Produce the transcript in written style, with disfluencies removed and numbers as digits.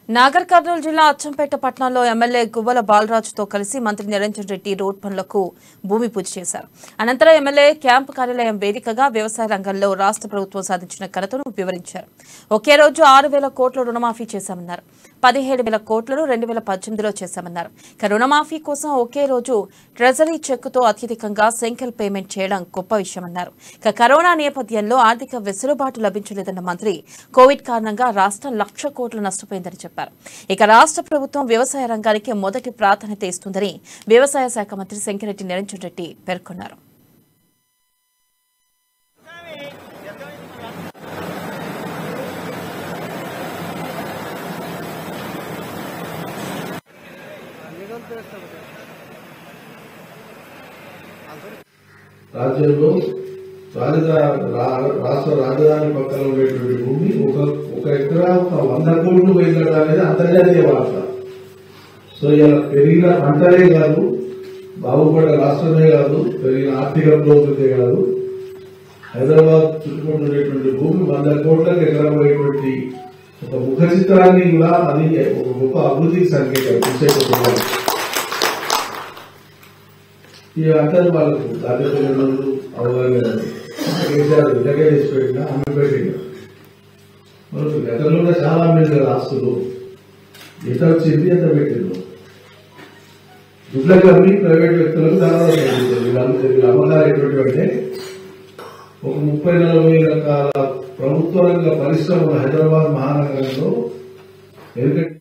నాగర్ కర్నూలు జిల్లా అచ్చంపేట పట్టణంలో ఎమ్మెల్యే గువ్వల బాలరాజుతో కలిసి మంత్రి నిరంజన్ రెడ్డి రోడ్ పనులకు భూమి పూజ చేశారు. అనంతరం ఎమ్మెల్యే క్యాంపు కార్యాలయం వేదికగా వ్యవసాయ రంగంలో రాష్ట్ర ప్రభుత్వం సాధించిన ఘనతను వివరించారు. ఒకే రోజు 6,000 కోట్ల రుణమాఫీ చేశామన్నారు. 17,000 కోట్లను 2018లో చేశామన్నారు. రుణమాఫీ కోసం ఒకే రోజు ట్రెజరీ చెక్కుతో అత్యధికంగా సింగిల్ పేమెంట్ చేయడం గొప్ప విషయమన్నారు. కరోనా నేపథ్యంలో ఆర్థిక వెసులుబాటు లభించలేదన్న మంత్రి కోవిడ్ కారణంగా రాష్ట్రం 1,00,000 కోట్లు నష్టపోయిందని చెప్పారు. రాష్ట్ర ప్రభుత్వం వ్యవసాయ రంగానికి మొదటి ప్రాధాన్యత ఇస్తుందని వ్యవసాయ శాఖ మంత్రి శంకిరెడ్డి నిరంజన్ రెడ్డి పేర్కొన్నారు. రాజ్యంలో రాష్ట్ర రాజధాని పక్కన ఉండేటువంటి భూమి ఒక ఎకరా 100 కోట్లు పోయిందట అనేది అంతర్జాతీయ వార్త. సో ఇలా పెరిగిన పంటలే కాదు, బాగుపడ్డ రాష్ట్రమే కాదు, పెరిగిన ఆర్థిక పురోగతే కాదు, హైదరాబాద్ చుట్టుపక్కల ఉండేటువంటి భూమి 100 కోట్లకు ఎకరా పోయేటువంటి ఒక ముఖ చిత్రాన్ని కూడా అది ఒక గొప్ప అభివృద్ధికి సంకేతం. ఈ అంటారు వాళ్ళకు దాదాపు అవగాహన ఇలాగే చేసి పెట్టినా అమ్మిపెట్టిన మనకు గతంలో చాలా మీద ఆస్తులు ఎంత వచ్చింది ఎంత పెట్టిందో దుడ్లకు అమ్మి ప్రైవేట్ వ్యక్తులకు దాదాపు అమ్మకాలు అంటే ఒక 30-40 రకాల ప్రభుత్వ రంగ పరిశ్రమలు హైదరాబాద్ మహానగరంలో ఎందుకంటే